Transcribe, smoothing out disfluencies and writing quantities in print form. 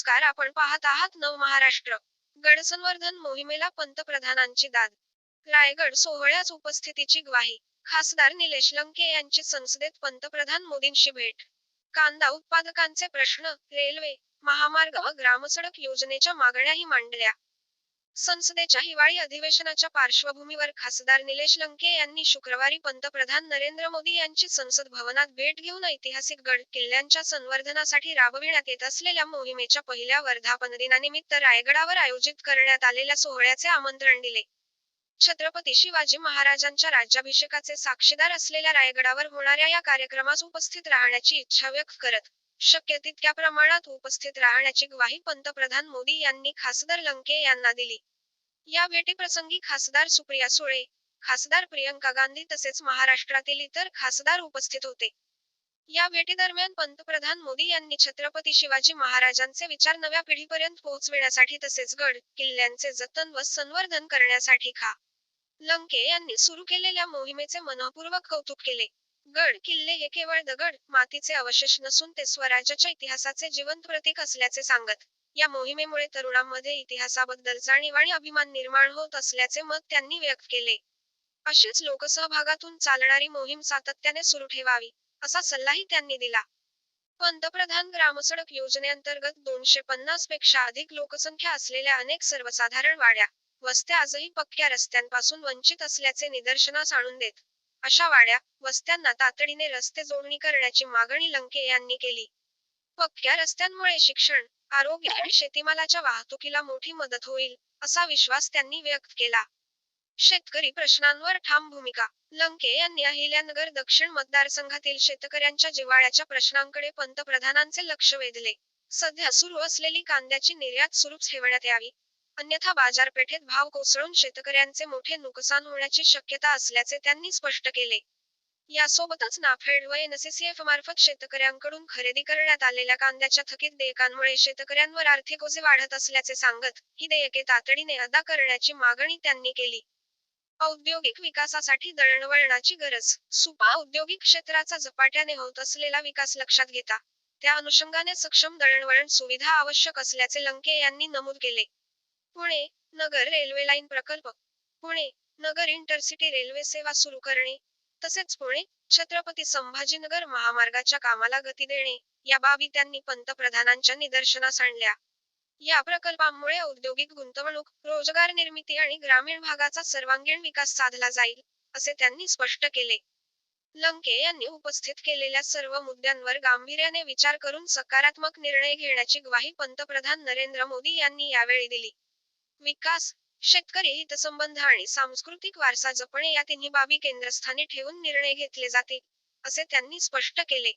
नमस्कार. आपण पाहत आहात नवमहाराष्ट्र गडसंवर्धन मोहिमेला पंतप्रधानांची दाद. रायगड सोहळ्यात उपस्थितीची ग्वाही. खासदार निलेश लंके यांची संसदेत पंतप्रधान मोदींशी भेट. कांदा उत्पादकांचे प्रश्न, रेल्वे, महामार्ग व ग्रामसडक योजनेच्या मागण्याही मांडल्या. संसदेच्या हिवाळी अधिवेशनाच्या पार्श्वभूमीवर खासदार निलेश लंके यांनी शुक्रवारी पंतप्रधान नरेंद्र मोदी यांची संसद भवनात भेट घेऊन ऐतिहासिक गड किल्ल्यांच्या संवर्धनासाठी राबविण्यात येत असलेल्या मोहिमेच्या पहिल्या वर्धापनदिनानिमित्त रायगडावर आयोजित करण्यात आलेल्या सोहळ्याचे आमंत्रण दिले. छत्रपती शिवाजी महाराजांच्या राज्याभिषेकाचे साक्षीदार असलेल्या रायगडावर होणाऱ्या या कार्यक्रमास उपस्थित राहण्याची इच्छा व्यक्त करत, शक्य तितक्या प्रमाणात उपस्थित राहण्याची ग्वाही पंतप्रधान मोदी यांनी खासदार लंके यांना दिली. या भेटीप्रसंगी खासदार सुप्रिया सुळे, खासदार प्रियंका गांधी तसेच महाराष्ट्रातील इतर खासदार उपस्थित होते. या भेटीदरम्यान पंतप्रधान मोदी यांनी छत्रपती शिवाजी महाराजांचे विचार नव्या पिढीपर्यंत पोहोचविण्यासाठी तसेच गड किल्ल्यांचे जतन व संवर्धन करण्यासाठी खा. लंके यांनी सुरू केलेल्या मोहिमेचे मनःपूर्वक कौतुक केले. गड किल्ले हे केवळ दगड, मातीचे अवशेष नसून ते स्वराज्याच्या इतिहासाचे जिवंत प्रतीक असल्याचे सांगत, या मोहिमेमुळे तरुणांमध्ये इतिहासाबद्दल जाणीव आणि अभिमान निर्माण होत असल्याचे मत त्यांनी व्यक्त केले. अशीच लोकसहभागातून चालणारी मोहीम सातत्याने सुरू ठेवावी, असा सल्लाही त्यांनी दिला. पंतप्रधान ग्रामसडक योजनेअंतर्गत 250 पेक्षा अधिक लोकसंख्या असलेल्या अनेक सर्वसाधारण वाड्या, वस्त्या आजही पक्क्या रस्त्यांपासून वंचित असल्याचे निदर्शनास आणून देत, अशा वाड्या, वस्त्यांना तातडीने रस्ते जोडणी करण्याची मागणी लंके यांनी केली. पक्क्या रस्त्यांमुळे शिक्षण, आरोग्य आणि शेतीमालाच्या वाहतुकीला मोठी मदत होईल, असा विश्वास त्यांनी व्यक्त केला. शेतकरी प्रश्नांवर ठाम भूमिका. लंके यांनी अहिल्यानगर दक्षिण मतदारसंघातील शेतकऱ्यांच्या जिव्हाळ्याच्या प्रश्नांकडे पंतप्रधानांचे लक्ष वेधले. सध्या सुरू असलेली कांद्याची निर्यात सुरूच ठेवण्यात यावी, अन्यथा बाजारपेठेत भाव कोसळून शेतकऱ्यांचे मोठे नुकसान होण्याची शक्यता असल्याचे त्यांनी स्पष्ट केले. यासोबतच नाफेड व एनसीसीएफ मार्फत शेतकऱ्यांकडून खरेदी करण्यात आलेल्या कांद्याच्या थकीत देयकांमुळे शेतकऱ्यांवर आर्थिक ओझे वाढत असल्याचे सांगत, ही देयके तातडीने अदा करण्याची मागणी त्यांनी केली. औद्योगिक विकासासाठी दळणवळणाची गरज. सुपा औद्योगिक क्षेत्राचा झपाट्याने होत असलेला विकास लक्षात घेता, त्या अनुषंगाने सक्षम दळणवळण सुविधा आवश्यक असल्याचे लंके यांनी नमूद केले. पुणे, नगर रेल्वे लाईन प्रकल्प. पुणे, नगर इंटरसिटी रेल्वे सेवा सुरू करणे, तसेच पुणे, छत्रपती संभाजीनगर महामार्गाच्या कामाला गती देणे, या बाबी त्यांनी पंतप्रधानांच्या निदर्शनास आणल्या. या प्रकल्पांमुळे औद्योगिक गुंतवणूक, रोजगार निर्मिती आणि ग्रामीण भागाचा सर्वांगीण विकास साधला जाईल, असे त्यांनी स्पष्ट केले. लंके यांनी उपस्थित केलेल्या सर्व मुद्द्यांवर गांभीर्याने विचार करून सकारात्मक निर्णय घेण्याची ग्वाही पंतप्रधान नरेंद्र मोदी यांनी यावेळी दिली. विकास, शेतकरी हितसंबंध आणि सांस्कृतिक वारसा जपणे या तिन्ही बाबी केंद्रस्थानी ठेवून निर्णय घेतले जातील, असे त्यांनी स्पष्ट केले.